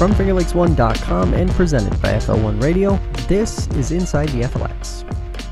From FingerLakes1.com and presented by FL1 Radio, this is Inside the FLX.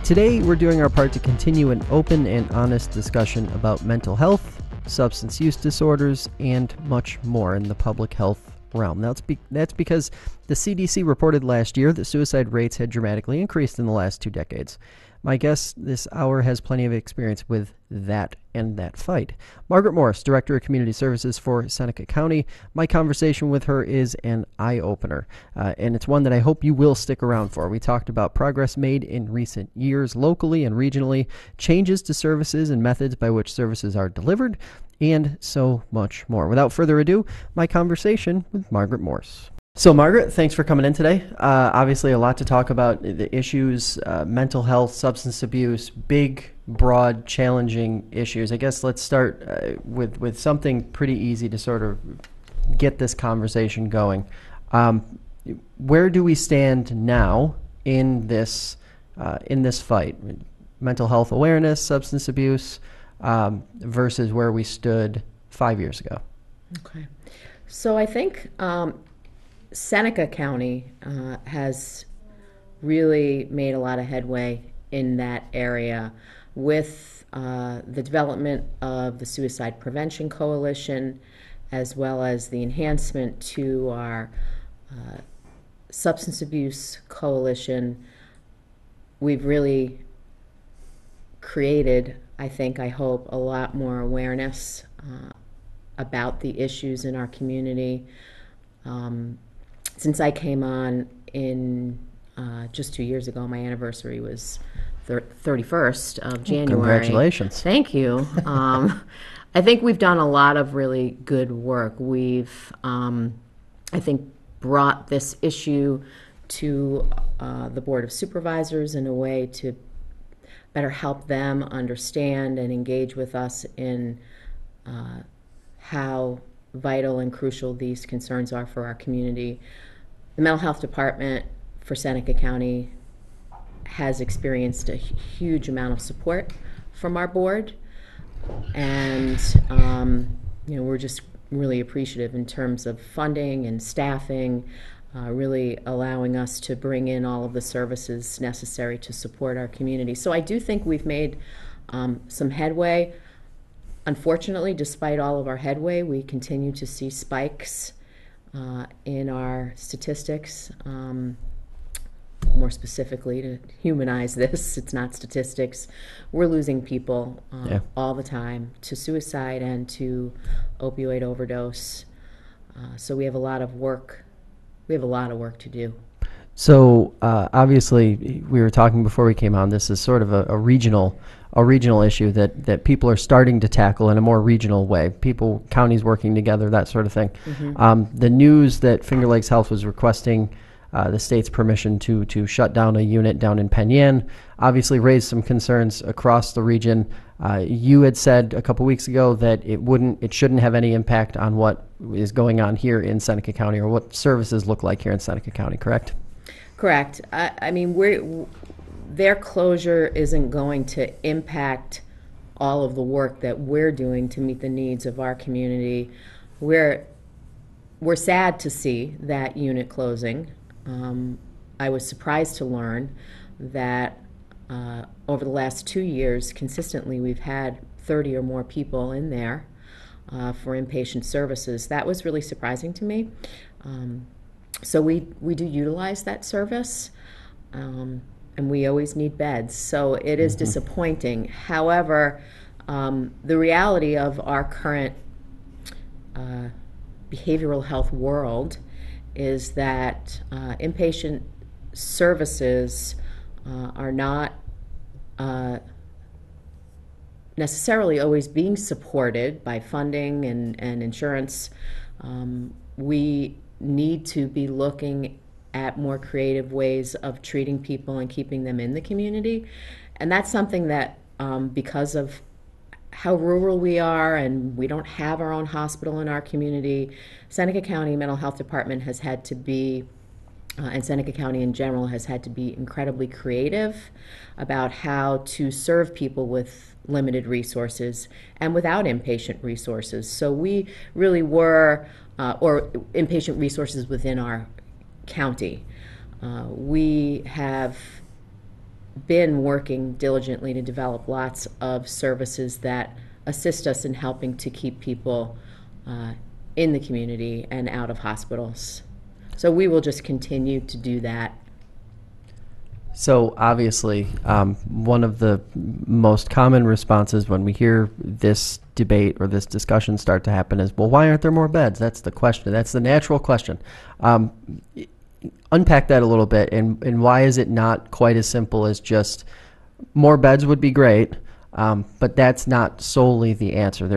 Today, we're doing our part to continue an open and honest discussion about mental health, substance use disorders, and much more in the public health realm. That's because the CDC reported last year that suicide rates had dramatically increased in the last 2 decades. My guest this hour has plenty of experience with that and that fight. Margaret Morris, Director of Community Services for Seneca County. My conversation with her is an eye-opener, and it's one that I hope you will stick around for. We talked about progress made in recent years locally and regionally, changes to services and methods by which services are delivered, and so much more. Without further ado, my conversation with Margaret Morris. So, Margaret, thanks for coming in today. Obviously, a lot to talk about, the issues, mental health, substance abuse, big, broad, challenging issues. I guess let's start with something pretty easy to sort of get this conversation going. Where do we stand now in this fight? Mental health awareness, substance abuse, versus where we stood 5 years ago. Okay. So I think Seneca County has really made a lot of headway in that area with the development of the Suicide Prevention Coalition, as well as the enhancement to our Substance Abuse Coalition. We've really created, I hope, a lot more awareness about the issues in our community. Since I came on in just 2 years ago, my anniversary was 31st of January. Congratulations. Thank you. I think we've done a lot of really good work. We've, I think, brought this issue to the Board of Supervisors in a way to better help them understand and engage with us in how vital and crucial these concerns are for our community. The mental health department for Seneca County has experienced a huge amount of support from our board, and we're just really appreciative in terms of funding and staffing, really allowing us to bring in all of the services necessary to support our community. So I do think we've made some headway. Unfortunately, despite all of our headway, we continue to see spikes in our statistics. More specifically, to humanize this, it's not statistics. We're losing people all the time to suicide and to opioid overdose. So we have a lot of work. We have a lot of work to do. So obviously, we were talking before we came on. This is sort of a regional issue that people are starting to tackle in a more regional way. Counties working together, that sort of thing. Mm-hmm. The news that Finger Lakes Health was requesting the state's permission to shut down a unit down in Penn Yan obviously raised some concerns across the region. You had said a couple weeks ago that it shouldn't have any impact on what is going on here in Seneca County or what services look like here in Seneca County, correct? Correct. I mean, their closure isn't going to impact all of the work that we're doing to meet the needs of our community. We're sad to see that unit closing. I was surprised to learn that over the last 2 years, consistently, we've had 30 or more people in there for inpatient services. That was really surprising to me. So we do utilize that service, and we always need beds. So it is disappointing. However, the reality of our current behavioral health world is that inpatient services are not necessarily always being supported by funding and insurance. We need to be looking at more creative ways of treating people and keeping them in the community. And that's something that, because of how rural we are and we don't have our own hospital in our community, Seneca County Mental Health Department has had to be and Seneca County in general has had to be incredibly creative about how to serve people with limited resources and without inpatient resources. So we really were, or inpatient resources within our county. We have been working diligently to develop lots of services that assist us in helping to keep people in the community and out of hospitals. So we will just continue to do that. So obviously, one of the most common responses when we hear this debate or this discussion start to happen is, well, why aren't there more beds? That's the question. That's the natural question. Unpack that a little bit, and why is it not quite as simple as just more beds would be great, but that's not solely the answer.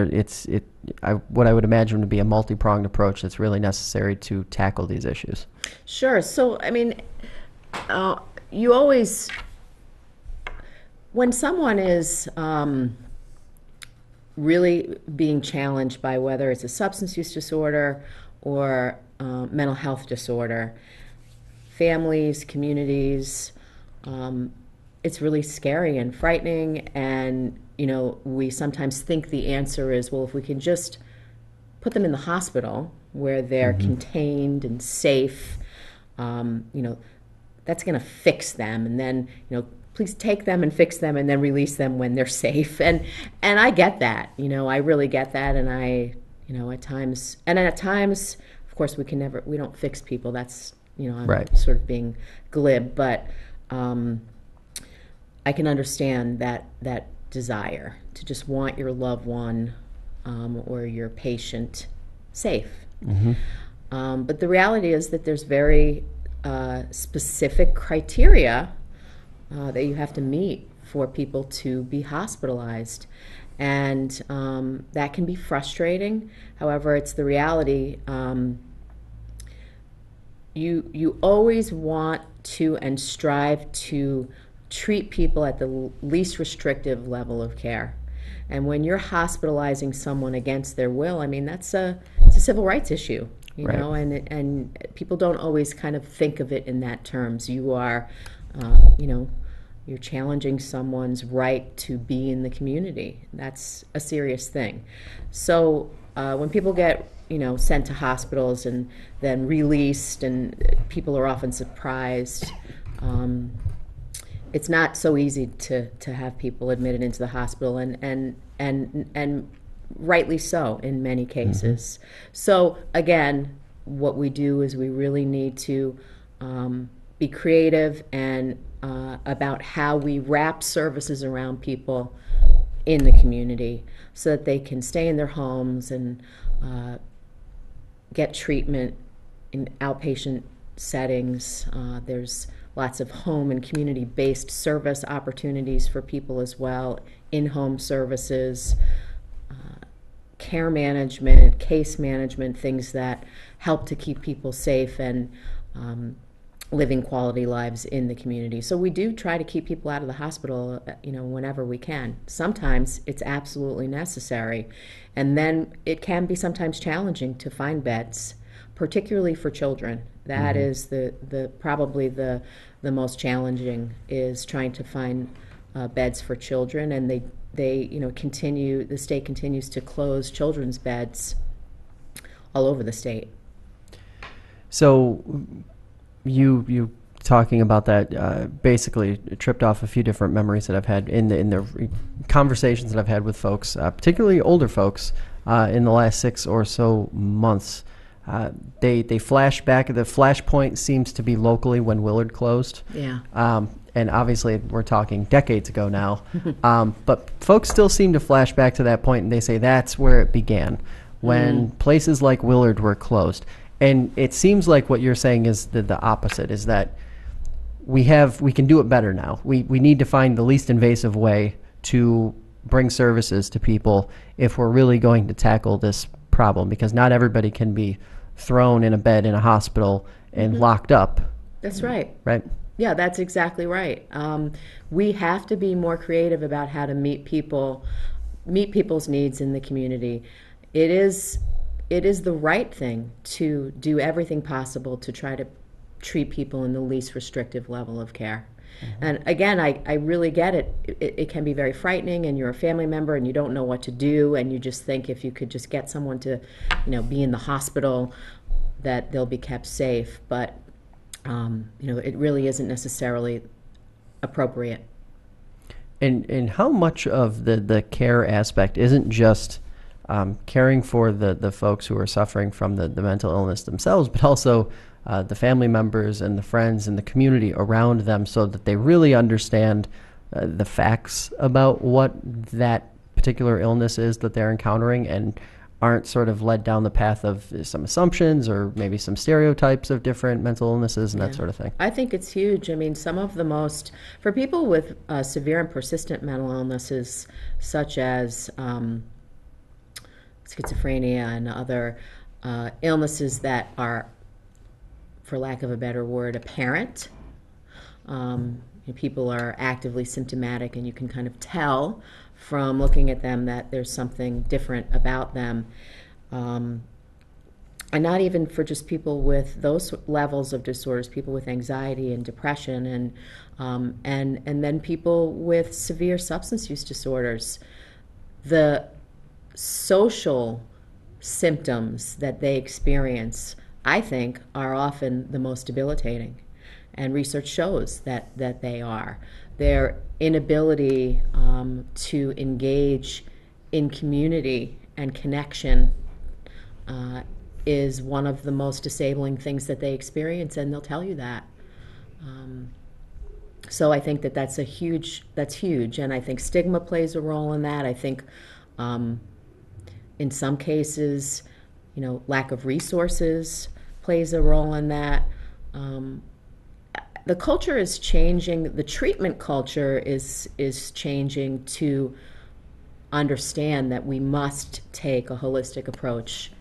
What I would imagine would be a multi-pronged approach that's really necessary to tackle these issues. Sure. So, I mean, you always, when someone is really being challenged by whether it's a substance use disorder or mental health disorder, families, communities, it's really scary and frightening. And, we sometimes think the answer is, well, if we can just put them in the hospital where they're contained and safe, that's going to fix them. And then, please take them and fix them and then release them when they're safe. And I get that, I really get that. And at times, of course, we don't fix people. That's, I'm right. sort of being glib, but I can understand that desire to just want your loved one or your patient safe. But the reality is that there's very specific criteria that you have to meet for people to be hospitalized. And that can be frustrating. However, it's the reality. You always want to and strive to treat people at the least restrictive level of care. And when you're hospitalizing someone against their will, I mean, it's a civil rights issue, you right. know, and people don't always kind of think of it in that terms. You are, you're challenging someone's right to be in the community. That's a serious thing. So when people get sent to hospitals and then released, and people are often surprised. It's not so easy to have people admitted into the hospital, and rightly so in many cases. So again, what we do is we really need to be creative and about how we wrap services around people in the community so that they can stay in their homes and get treatment in outpatient settings. There's lots of home and community-based service opportunities for people as well, in-home services, care management, case management, things that help to keep people safe and living quality lives in the community. So we do try to keep people out of the hospital, whenever we can. Sometimes it's absolutely necessary, and then it can be sometimes challenging to find beds, particularly for children. That is probably the most challenging, is trying to find beds for children, and the state continues to close children's beds all over the state. So you talking about that basically tripped off a few different memories that I've had in the conversations that I've had with folks, particularly older folks, in the last 6 or so months. They flash back. The flashpoint seems to be locally when Willard closed. Yeah. And obviously we're talking decades ago now. But folks still seem to flash back to that point, and they say that's where it began, when places like Willard were closed. And it seems like what you're saying is the opposite, is that we can do it better now. We need to find the least invasive way to bring services to people if we're really going to tackle this problem, because not everybody can be thrown in a bed in a hospital and locked up. That's right. Right? Yeah, that's exactly right. We have to be more creative about how to meet people's needs in the community. It is the right thing to do everything possible to try to treat people in the least restrictive level of care. And again, I really get it. It can be very frightening, and you're a family member and you don't know what to do, and you just think if you could just get someone to, be in the hospital, that they'll be kept safe. But, it really isn't necessarily appropriate. And how much of the care aspect isn't just caring for the folks who are suffering from the mental illness themselves, but also the family members and the friends and the community around them, so that they really understand the facts about what that particular illness is that they're encountering, and aren't sort of led down the path of some assumptions or maybe some stereotypes of different mental illnesses and that sort of thing. I think it's huge. I mean, some of the most, for people with severe and persistent mental illnesses, such as schizophrenia and other illnesses that are, for lack of a better word, apparent. People are actively symptomatic, and you can kind of tell from looking at them that there's something different about them. And not even for just people with those levels of disorders, people with anxiety and depression, and then people with severe substance use disorders. The social symptoms that they experience, I think, are often the most debilitating, and research shows that they are. Their inability to engage in community and connection is one of the most disabling things that they experience, and they'll tell you that. So I think that's huge, and I think stigma plays a role in that. I think in some cases, lack of resources plays a role in that. The culture is changing. The treatment culture is changing to understand that we must take a holistic approach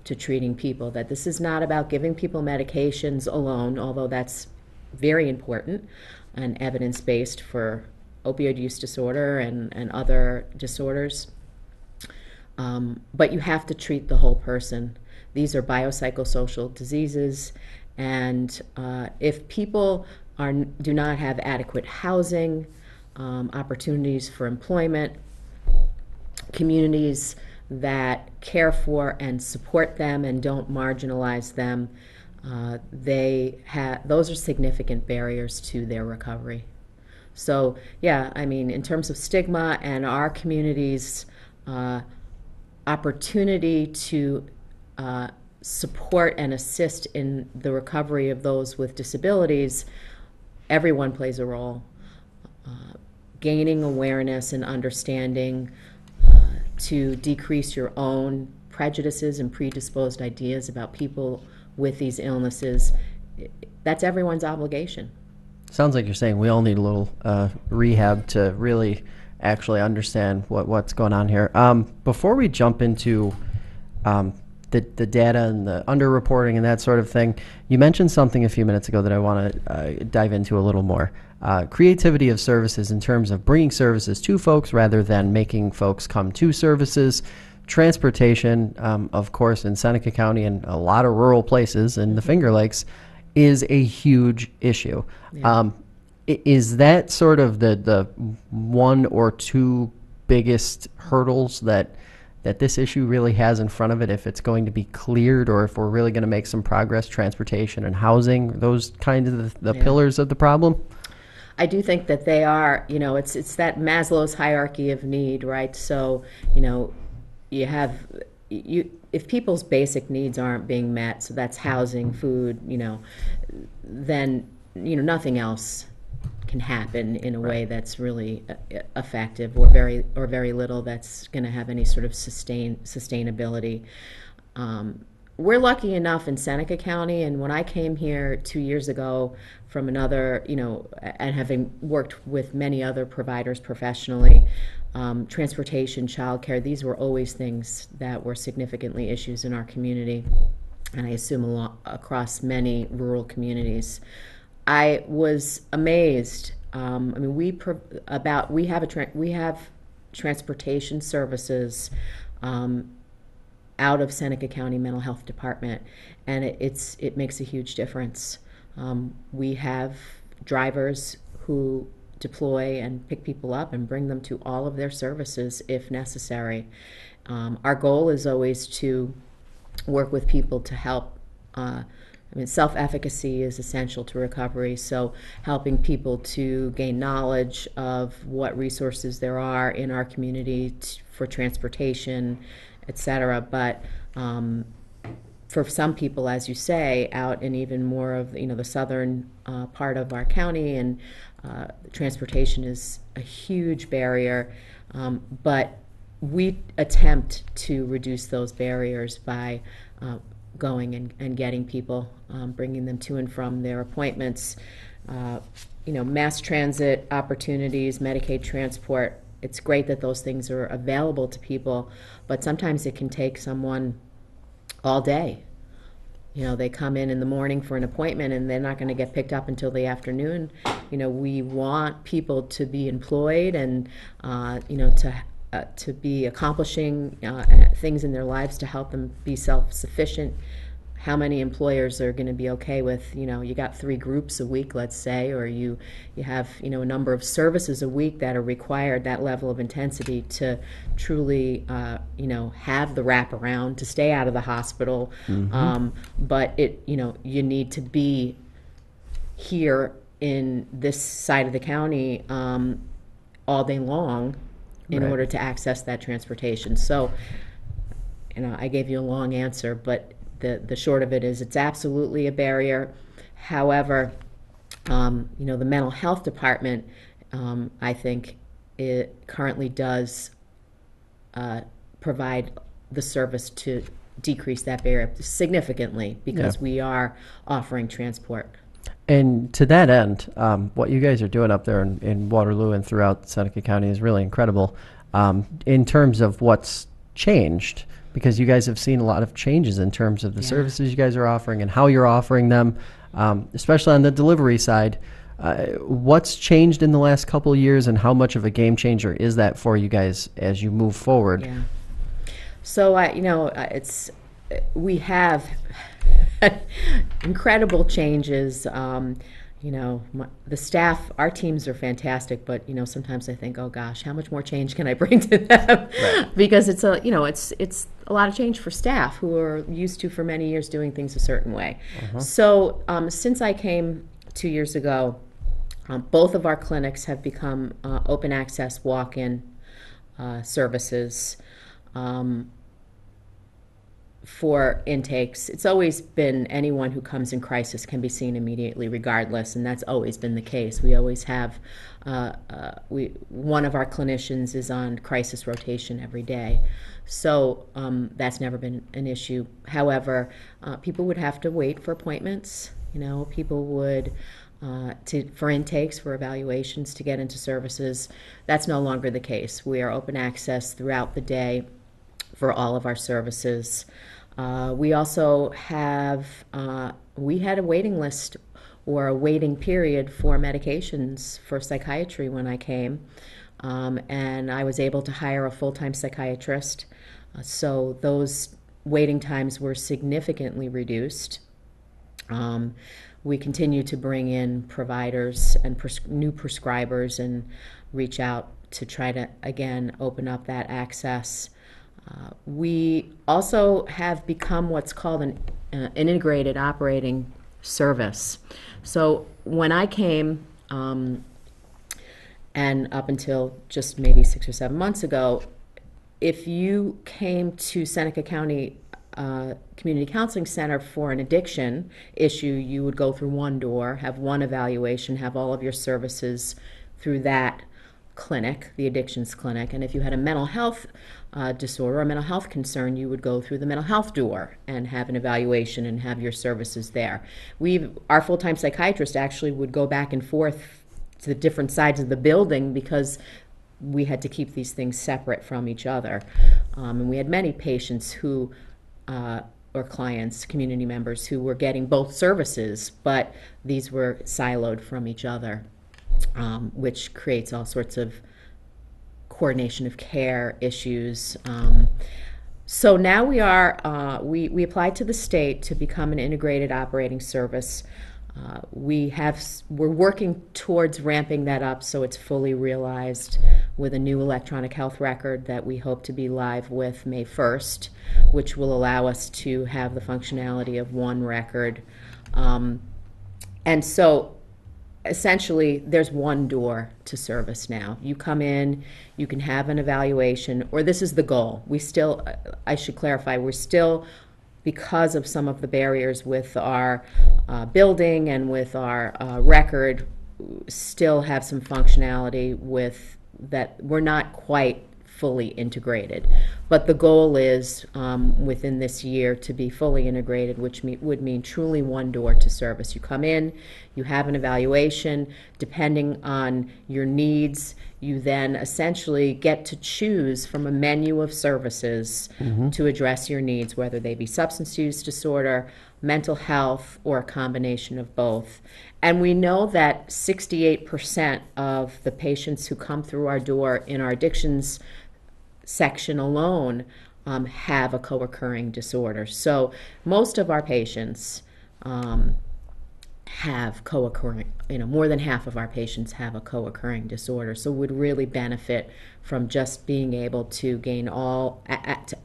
to treating people, that this is not about giving people medications alone, although that's very important and evidence-based for opioid use disorder and other disorders. But you have to treat the whole person. These are biopsychosocial diseases, and if people do not have adequate housing, opportunities for employment, communities that care for and support them and don't marginalize them, those are significant barriers to their recovery. So, in terms of stigma and our community's opportunity to support and assist in the recovery of those with disabilities, everyone plays a role. Gaining awareness and understanding to decrease your own prejudices and predisposed ideas about people with these illnesses, that's everyone's obligation. Sounds like you're saying we all need a little rehab to really actually understand what's going on here. Before we jump into the data and the underreporting and that sort of thing, you mentioned something a few minutes ago that I want to dive into a little more. Creativity of services in terms of bringing services to folks rather than making folks come to services. Transportation, of course, in Seneca County and a lot of rural places in the Finger Lakes is a huge issue. Yeah. Is that sort of the one or two biggest hurdles that this issue really has in front of it, if it's going to be cleared, or if we're really going to make some progress? Transportation and housing, those kinds of the pillars of the problem? I do think that they are. It's that Maslow's hierarchy of need, right? So, if people's basic needs aren't being met, so that's housing, food, then nothing else can happen in a way that's really effective, or very little that's going to have any sort of sustainability. We're lucky enough in Seneca County, and when I came here 2 years ago from another, and having worked with many other providers professionally, transportation, childcare, these were always things that were significantly issues in our community, and I assume across many rural communities. I was amazed. We have transportation services out of Seneca County Mental Health Department, and it makes a huge difference. We have drivers who deploy and pick people up and bring them to all of their services if necessary. Our goal is always to work with people to help. Self-efficacy is essential to recovery, so helping people to gain knowledge of what resources there are in our community for transportation, etc. But for some people, as you say, out in even more of the southern part of our county, and transportation is a huge barrier. But we attempt to reduce those barriers by going and getting people, bringing them to and from their appointments. Mass transit opportunities, Medicaid transport. It's great that those things are available to people, but sometimes it can take someone all day. They come in the morning for an appointment and they're not going to get picked up until the afternoon. We want people to be employed and, to be accomplishing things in their lives to help them be self-sufficient. How many employers are going to be okay with, you got 3 groups a week, let's say, or you have, a number of services a week that are required, that level of intensity to truly, have the wraparound to stay out of the hospital. Mm-hmm. But you need to be here in this side of the county all day long in order to access that transportation. So, I gave you a long answer, but the short of it is it's absolutely a barrier. However, the mental health department, I think it currently does provide the service to decrease that barrier significantly because we are offering transport. And to that end, what you guys are doing up there in Waterloo and throughout Seneca County is really incredible in terms of what's changed, because you guys have seen a lot of changes in terms of the services you guys are offering and how you're offering them, especially on the delivery side. What's changed in the last couple of years, and how much of a game changer is that for you guys as you move forward? Yeah. So, we have incredible changes. The staff, our teams are fantastic, but sometimes I think, oh gosh, how much more change can I bring to them? Right. Because it's it's a lot of change for staff who are used to for many years doing things a certain way. Uh-huh. So since I came 2 years ago, both of our clinics have become open access walk-in services. For intakes. It's always been anyone who comes in crisis can be seen immediately regardless, and that's always been the case. We always have, one of our clinicians is on crisis rotation every day. So that's never been an issue. However, people would have to wait for appointments. People would, for intakes, for evaluations to get into services. That's no longer the case. We are open access throughout the day for all of our services. We also have, we had a waiting list or a waiting period for medications for psychiatry when I came, and I was able to hire a full-time psychiatrist. So those waiting times were significantly reduced. We continue to bring in providers and new prescribers and reach out to try to, again, open up that access. We also have become what's called an integrated operating service. So when I came, and up until just maybe 6 or 7 months ago, if you came to Seneca County Community Counseling Center for an addiction issue, you would go through one door, have one evaluation, have all of your services through that clinic, the addictions clinic. And if you had a mental health disorder or mental health concern, you would go through the mental health door and have an evaluation and have your services there. Our full-time psychiatrist actually would go back and forth to the different sides of the building because we had to keep these things separate from each other. And we had many patients who, or clients, community members, who were getting both services, but these were siloed from each other. Which creates all sorts of coordination of care issues. So now we applied to the state to become an integrated operating service. We're working towards ramping that up so it's fully realized with a new electronic health record that we hope to be live with May 1st, which will allow us to have the functionality of one record. And so essentially there's one door to service now. You come in, you can have an evaluation, or this is the goal. I should clarify, we're still, because of some of the barriers with our building and with our record, still have some functionality with that we're not quite fully integrated. But the goal is within this year to be fully integrated, which would mean truly one door to service. You come in, you have an evaluation. Depending on your needs, you then essentially get to choose from a menu of services to address your needs, whether they be substance use disorder, mental health, or a combination of both. And we know that 68% of the patients who come through our door in our addictions section alone have a co-occurring disorder. So most of our patients have co-occurring, more than half of our patients have a co-occurring disorder, so would really benefit from just being able to gain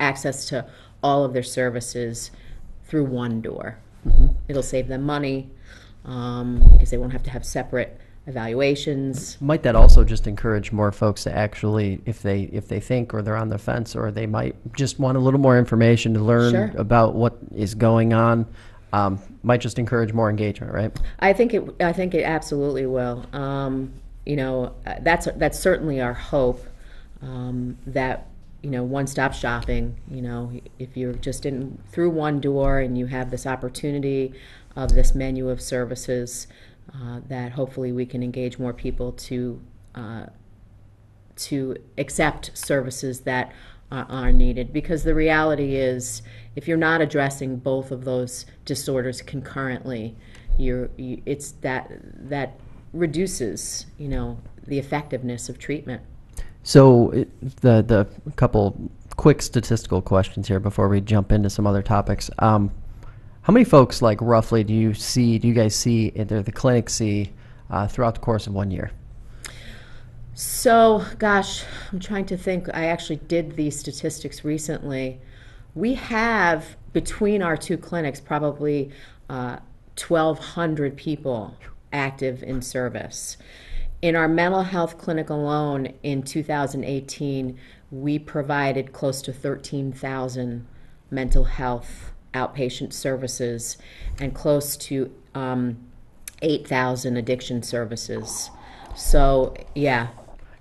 access to all of their services through one door. It'll save them money because they won't have to have separate evaluations. Might that also just encourage more folks to actually, if they think or they're on the fence or they might just want a little more information to learn about what is going on, might just encourage more engagement, right? I think it absolutely will. That's certainly our hope, that one-stop shopping, if you're just in through one door and you have this opportunity of this menu of services, that hopefully we can engage more people to accept services that are needed. Because the reality is, if you're not addressing both of those disorders concurrently, it's that reduces the effectiveness of treatment. So the couple quick statistical questions here before we jump into some other topics. How many folks, like, roughly do you guys see, the clinic see throughout the course of 1 year? So, gosh, I'm trying to think. I actually did these statistics recently. We have, between our two clinics, probably 1,200 people active in service. In our mental health clinic alone in 2018, we provided close to 13,000 mental health outpatient services and close to 8,000 addiction services. So, yeah.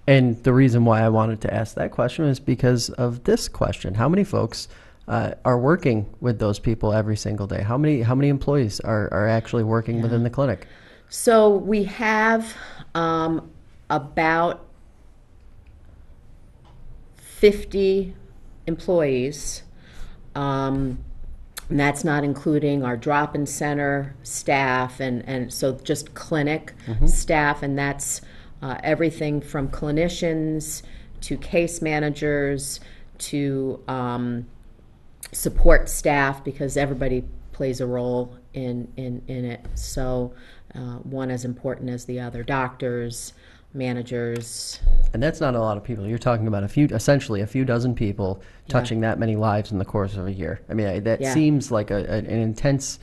And the reason why I wanted to ask that question is because of this question. How many folks are working with those people every single day? How many employees are actually working within the clinic? So we have about 50 employees. And that's not including our drop-in center staff, and so just clinic staff, and that's everything from clinicians to case managers to support staff, because everybody plays a role in it. So one as important as the other: doctors, managers. And that's not a lot of people. You're talking about essentially a few dozen people touching that many lives in the course of a year. I mean, that seems like an intense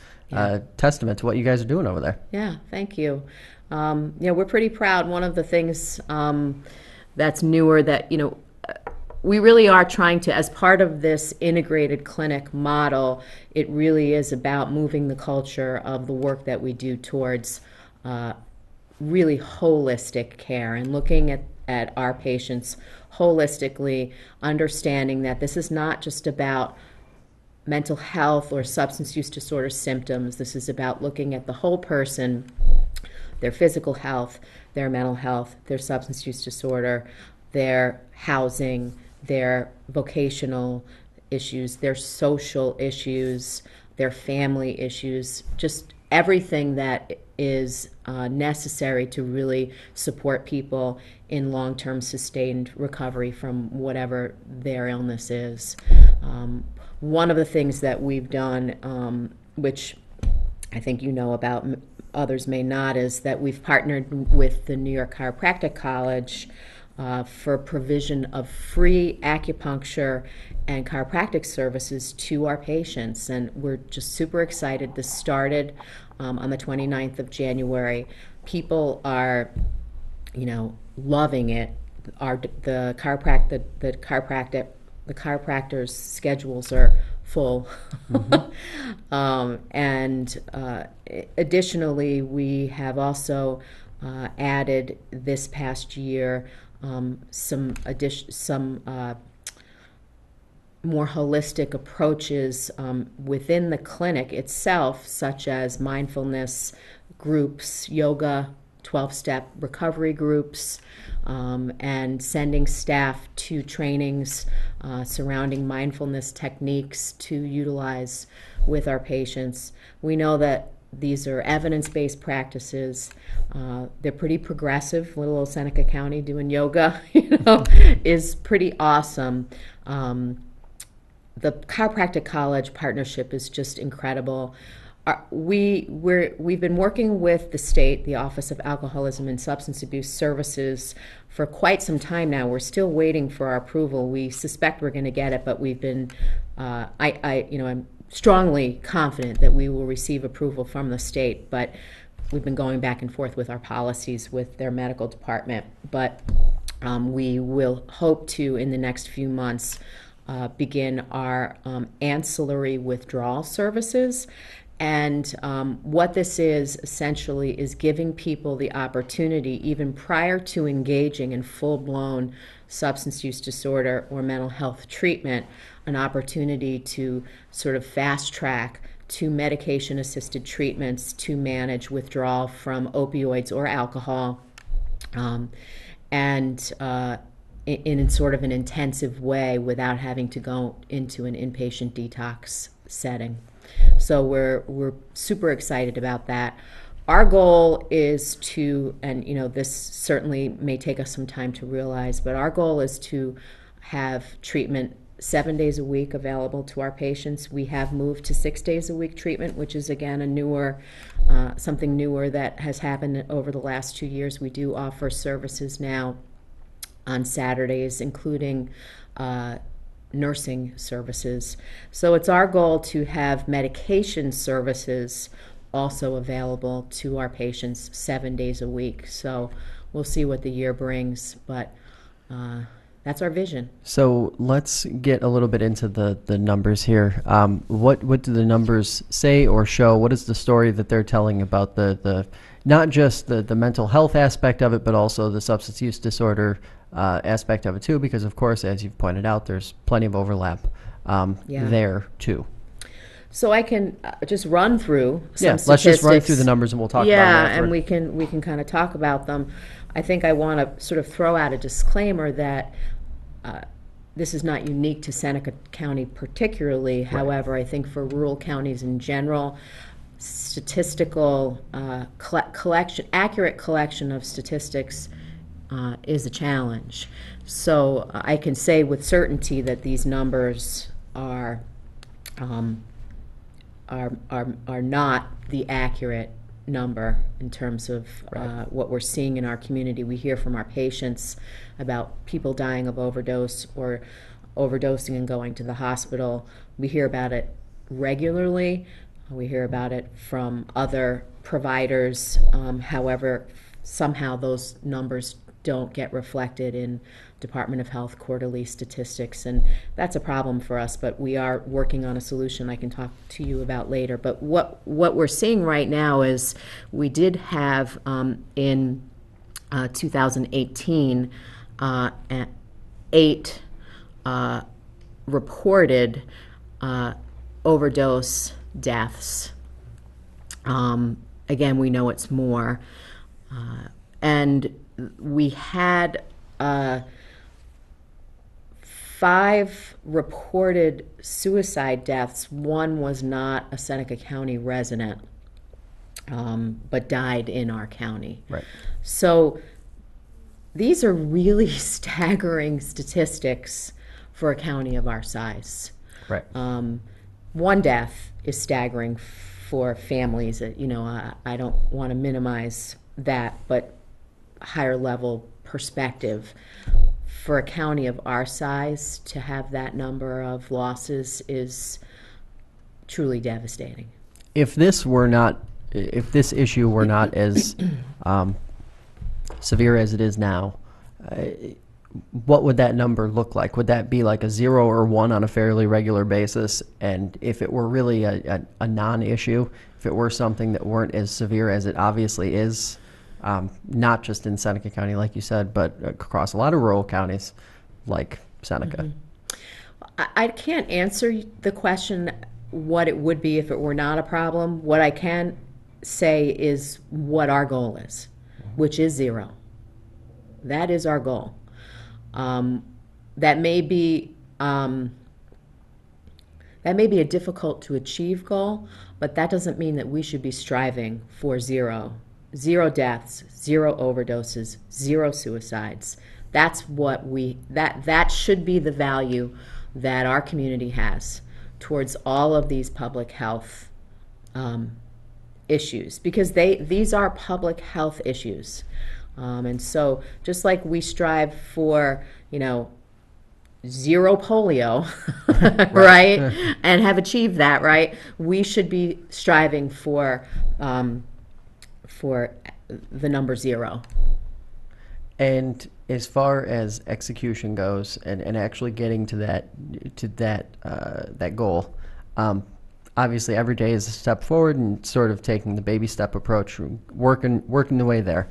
testament to what you guys are doing over there. Yeah, thank you. We're pretty proud. One of the things that's newer that, we really are trying to, as part of this integrated clinic model, it really is about moving the culture of the work that we do towards really holistic care and looking at our patients holistically, understanding that this is not just about mental health or substance use disorder symptoms. This is about looking at the whole person, their physical health, their mental health, their substance use disorder, their housing, their vocational issues, their social issues, their family issues, just everything that is necessary to really support people in long-term sustained recovery from whatever their illness is. One of the things that we've done, which I think you know about, others may not, is that we've partnered with the New York Chiropractic College for provision of free acupuncture and chiropractic services to our patients. And we're just super excited. This started on the 29th of January. People are, loving it. The chiropractors' schedules are full. And additionally, we have also added this past year some more holistic approaches within the clinic itself, such as mindfulness groups, yoga, 12-step recovery groups, and sending staff to trainings surrounding mindfulness techniques to utilize with our patients. We know that these are evidence-based practices. They're pretty progressive. Little old Seneca County doing yoga, is pretty awesome. The Chiropractic College partnership is just incredible. We've been working with the state, the Office of Alcoholism and Substance Abuse Services, for quite some time now. We're still waiting for our approval. We suspect we're going to get it, but we've been, I'm strongly confident that we will receive approval from the state. But we've been going back and forth with our policies with their medical department. But we will hope to, in the next few months, begin our ancillary withdrawal services. And what this is essentially is giving people the opportunity, even prior to engaging in full-blown substance use disorder or mental health treatment, an opportunity to sort of fast-track to medication-assisted treatments to manage withdrawal from opioids or alcohol, and in sort of an intensive way without having to go into an inpatient detox setting. So we're super excited about that. Our goal is to, and this certainly may take us some time to realize, but our goal is to have treatment 7 days a week available to our patients. We have moved to 6 days a week treatment, which is again something newer that has happened over the last 2 years. We do offer services now on Saturdays, including nursing services. So it's our goal to have medication services also available to our patients 7 days a week. So we'll see what the year brings, but that's our vision. So let's get a little bit into the numbers here. What do the numbers say or show? What is the story that they're telling about the not just the mental health aspect of it, but also the substance use disorder aspect of it too? Because of course, as you've pointed out, there's plenty of overlap there too. So I can just run through some statistics. Let's just run through the numbers and we'll talk about them. Yeah, and we can kind of talk about them. I think I want to sort of throw out a disclaimer that this is not unique to Seneca County particularly. Right. However, I think for rural counties in general, statistical accurate collection of statistics is a challenge. So I can say with certainty that these numbers are not the accurate number in terms of what we're seeing in our community. We hear from our patients about people dying of overdose or overdosing and going to the hospital. We hear about it regularly. We hear about it from other providers. However, somehow those numbers don't get reflected in Department of Health quarterly statistics, and that's a problem for us, but we are working on a solution I can talk to you about later. But what we're seeing right now is we did have in 2018 8 reported overdose deaths. Again, we know it's more. And we had 5 reported suicide deaths. One was not a Seneca County resident, but died in our county. Right. So these are really staggering statistics for a county of our size. Right. One death is staggering for families. I don't want to minimize that, but higher level perspective. For a county of our size, to have that number of losses is truly devastating. If this issue were not as severe as it is now, what would that number look like? Would that be like a 0 or 1 on a fairly regular basis? And if it were really a non-issue, if it were something that weren't as severe as it obviously is, not just in Seneca County, like you said, but across a lot of rural counties like Seneca? Mm-hmm. I can't answer the question what it would be if it were not a problem. What I can say is what our goal is, which is 0. That is our goal. That may be a difficult to achieve goal, but that doesn't mean that we should be striving for 0. 0 deaths, 0 overdoses, 0 suicides. That's what that should be the value that our community has towards all of these public health issues, because these are public health issues. And so just like we strive for, 0 polio, right, and have achieved that, right, we should be striving for the number 0. And as far as execution goes, and actually getting to that goal, obviously every day is a step forward, and sort of taking the baby step approach, working the way there.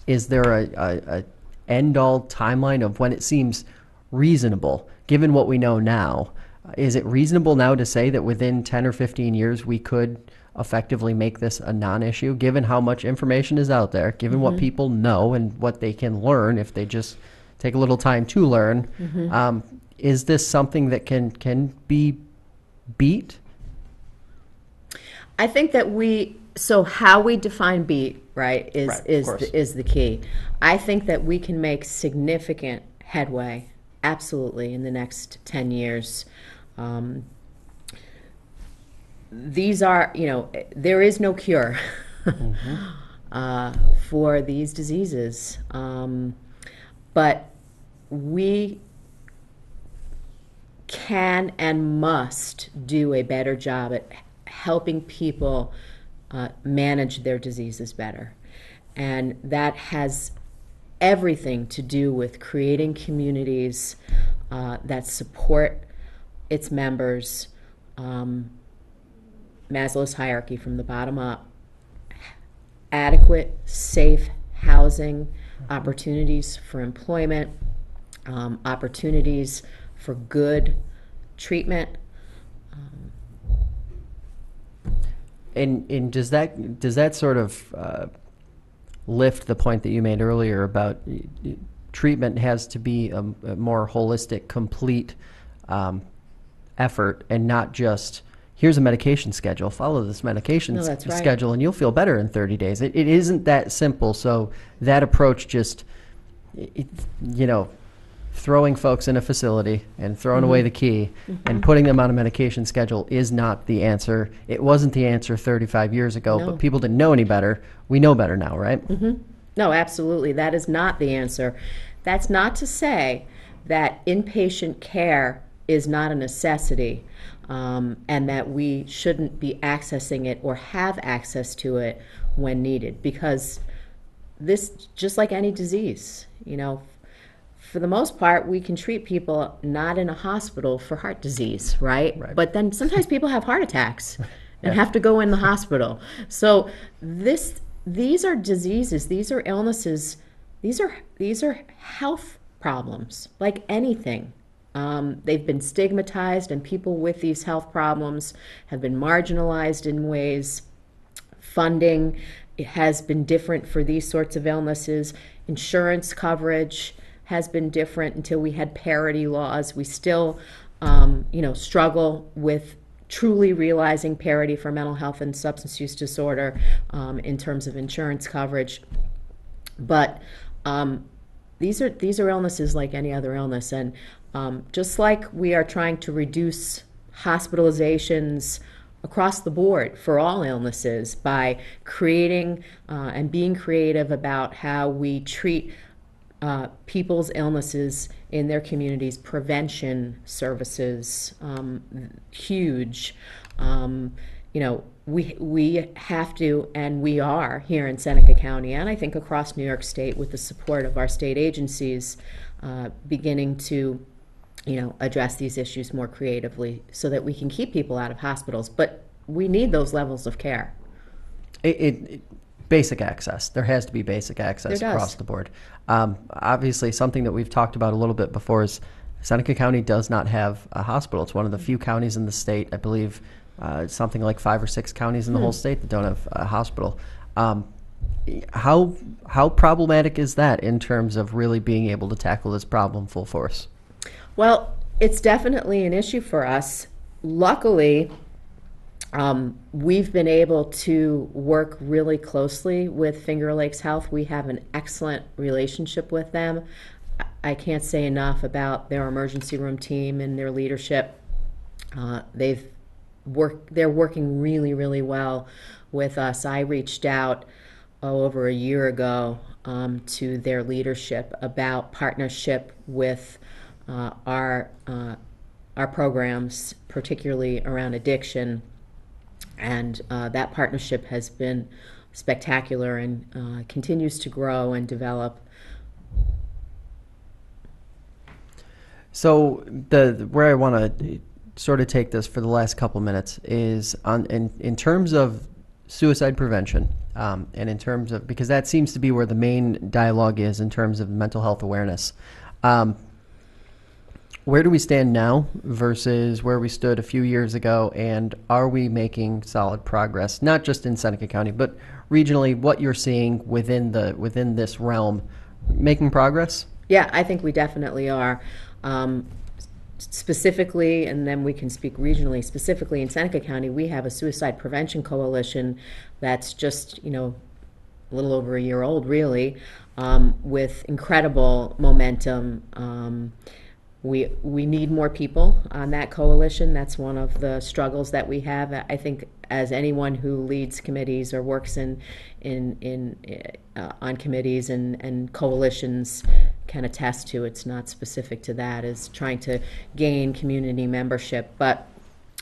Is there a end-all timeline of when it seems reasonable, given what we know now? Is it reasonable now to say that within 10 or 15 years we could effectively make this a non-issue, given how much information is out there, given what people know and what they can learn if they just take a little time to learn? Is this something that can be beat? I think that how we define beat, right, is the key. I think that we can make significant headway, absolutely, in the next 10 years. These are, there is no cure for these diseases, but we can and must do a better job at helping people manage their diseases better. And that has everything to do with creating communities that support its members, Maslow's hierarchy from the bottom up, adequate, safe housing, opportunities for employment, opportunities for good treatment. And does that sort of lift the point that you made earlier about treatment has to be a more holistic, complete effort, and not just here's a medication schedule, follow this medication schedule, and you'll feel better in 30 days. It isn't that simple. So that approach just, throwing folks in a facility and throwing away the key and putting them on a medication schedule is not the answer. It wasn't the answer 35 years ago, but people didn't know any better. We know better now, right? No, absolutely. That is not the answer. That's not to say that inpatient care is not a necessity, and that we shouldn't be accessing it or have access to it when needed, because this, just like any disease, for the most part, we can treat people not in a hospital for heart disease, right? But then sometimes people have heart attacks and have to go in the hospital. So these are diseases, these are illnesses, these are health problems, like anything. They've been stigmatized, and people with these health problems have been marginalized in ways. Funding has been different for these sorts of illnesses. Insurance coverage has been different until we had parity laws. We still, struggle with truly realizing parity for mental health and substance use disorder in terms of insurance coverage. But these are illnesses like any other illness, and just like we are trying to reduce hospitalizations across the board for all illnesses by creating and being creative about how we treat people's illnesses in their communities. Prevention services, huge. We have to, and we are here in Seneca County, and I think across New York State, with the support of our state agencies, beginning to address these issues more creatively so that we can keep people out of hospitals. But we need those levels of care. Basic access. There has to be basic access across the board. Obviously, something that we've talked about a little bit before is Seneca County does not have a hospital. It's one of the few counties in the state, I believe, something like 5 or 6 counties in the whole state that don't have a hospital. How problematic is that in terms of really being able to tackle this problem full force? Well, it's definitely an issue for us. Luckily, we've been able to work really closely with Finger Lakes Health. We have an excellent relationship with them. I can't say enough about their emergency room team and their leadership. They're working really, really well with us. I reached out over a year ago to their leadership about partnership with our programs, particularly around addiction, and that partnership has been spectacular and continues to grow and develop. So where I want to sort of take this for the last couple minutes is in terms of suicide prevention, and in terms of, because that seems to be where the main dialogue is in terms of mental health awareness. Where do we stand now versus where we stood a few years ago, and are we making solid progress, not just in Seneca County, but regionally, what you're seeing within this realm, making progress? Yeah, I think we definitely are. Specifically, and then we can speak regionally, specifically in Seneca County, we have a suicide prevention coalition that's just, a little over a year old, really, with incredible momentum. We need more people on that coalition. That's one of the struggles that we have. I think as anyone who leads committees or works on committees and coalitions can attest to, it's not specific to that, is trying to gain community membership. But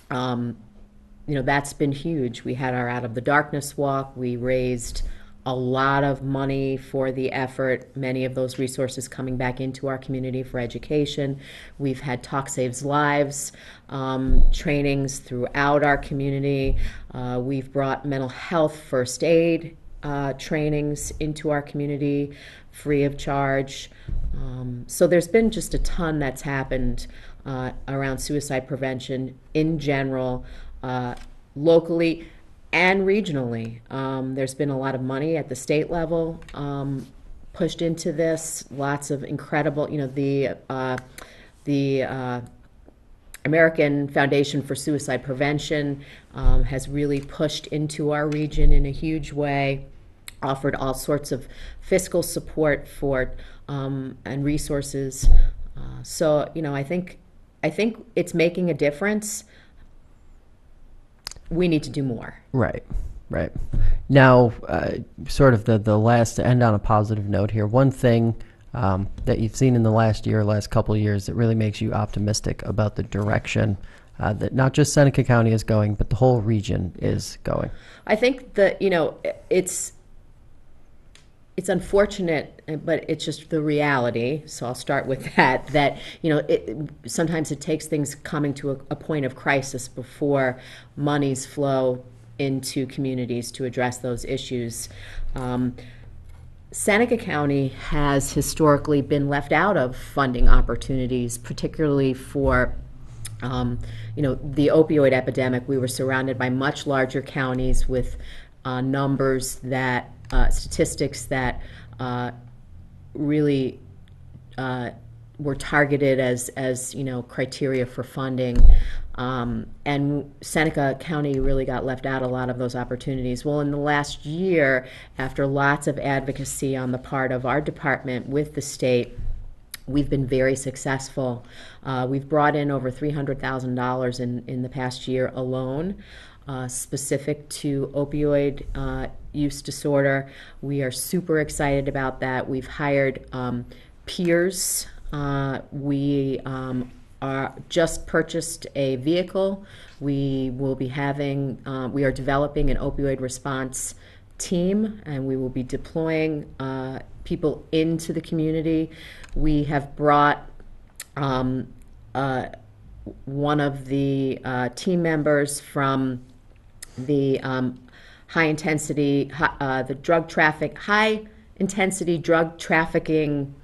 that's been huge. We had our Out of the Darkness walk. We raised a lot of money for the effort, many of those resources coming back into our community for education. We've had Talk Saves Lives trainings throughout our community. We've brought mental health first aid trainings into our community free of charge. So there's been just a ton that's happened around suicide prevention in general, locally and regionally. There's been a lot of money at the state level pushed into this. Lots of incredible, the American Foundation for Suicide Prevention has really pushed into our region in a huge way, offered all sorts of fiscal support for and resources. So I think it's making a difference. We need to do more. Right. Now, sort of the last, to end on a positive note here, one thing that you've seen in the last couple of years that really makes you optimistic about the direction that not just Seneca County is going, but the whole region is going? I think that, it's unfortunate, but it's just the reality. So I'll start with that, sometimes it takes things coming to a point of crisis before monies flow into communities to address those issues. Seneca County has historically been left out of funding opportunities, particularly for the opioid epidemic. We were surrounded by much larger counties with numbers that statistics that really were targeted as criteria for funding, and Seneca County really got left out a lot of those opportunities. Well, in the last year, after lots of advocacy on the part of our department with the state, we've been very successful. We've brought in over $300,000 in the past year alone. specific to opioid use disorder. We are super excited about that. We've hired peers. We just purchased a vehicle. We will be having, we are developing an opioid response team, and we will be deploying people into the community. We have brought one of the team members from the high intensity drug trafficking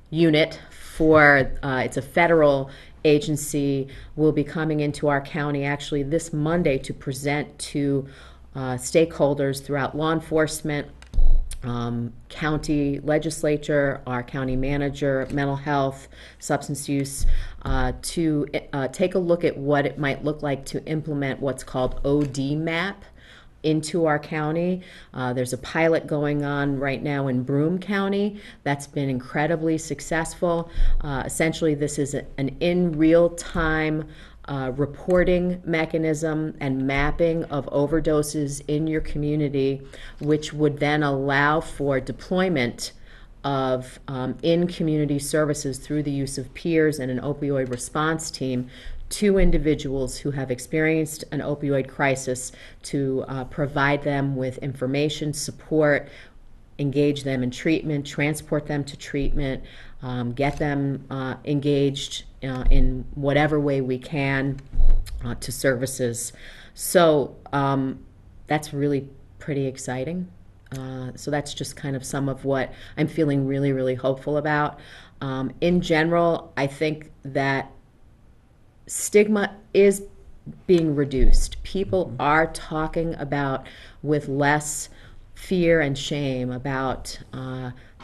unit for it's a federal agency, will be coming into our county actually this Monday to present to stakeholders throughout law enforcement, county legislature, our county manager, mental health, substance use, to take a look at what it might look like to implement what's called ODMAP into our county. There's a pilot going on right now in Broome County that's been incredibly successful. Essentially, this is an in real-time reporting mechanism and mapping of overdoses in your community, which would then allow for deployment of in-community services through the use of peers and an opioid response team to individuals who have experienced an opioid crisis, to provide them with information, support, engage them in treatment, transport them to treatment, get them engaged in whatever way we can to services. So that's really pretty exciting. So that's just kind of some of what I'm feeling really, really hopeful about. In general, I think that stigma is being reduced. People are talking about with less fear and shame about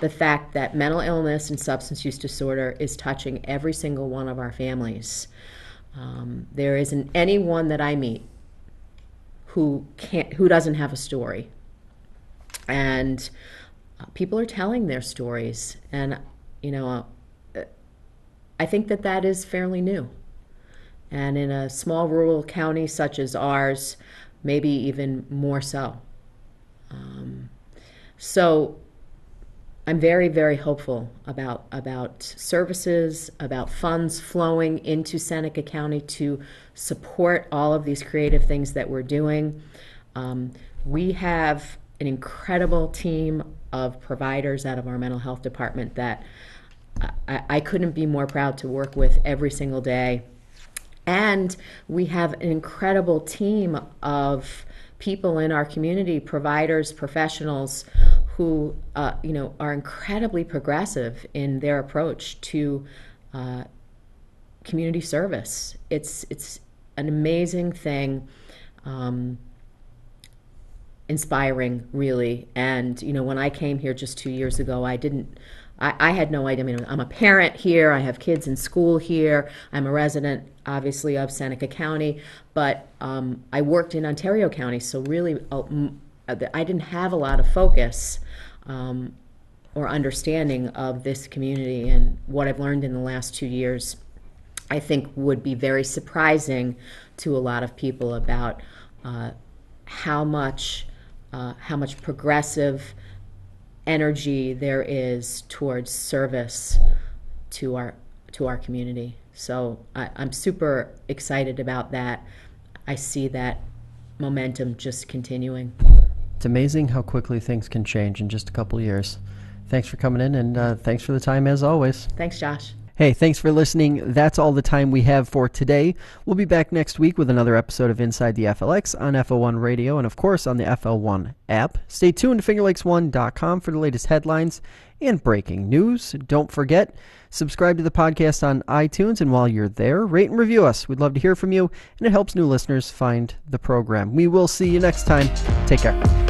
the fact that mental illness and substance use disorder is touching every single one of our families. There isn't anyone that I meet who doesn't have a story, and people are telling their stories, and I think that is fairly new. And in a small rural county such as ours, maybe even more so. So I'm very, very hopeful about services, about funds flowing into Seneca County to support all of these creative things that we're doing. We have an incredible team of providers out of our mental health department that I couldn't be more proud to work with every single day. And we have an incredible team of people in our community, providers, professionals, who are incredibly progressive in their approach to community service. It's an amazing thing, inspiring, really. And when I came here just 2 years ago, I had no idea. I mean, I'm a parent here. I have kids in school here. I'm a resident, obviously, of Seneca County, but I worked in Ontario County, so really I didn't have a lot of focus or understanding of this community. And what I've learned in the last 2 years, I think, would be very surprising to a lot of people about how much progressive energy there is towards service to our community. So I'm super excited about that. I see that momentum just continuing. It's amazing how quickly things can change in just a couple of years. Thanks for coming in, and thanks for the time as always. Thanks, Josh. Hey, thanks for listening. That's all the time we have for today. We'll be back next week with another episode of Inside the FLX on FL1 Radio and, of course, on the FL1 app. Stay tuned to FingerLakes1.com for the latest headlines and breaking news. Don't forget, subscribe to the podcast on iTunes, and while you're there, rate and review us. We'd love to hear from you, and it helps new listeners find the program. We will see you next time. Take care.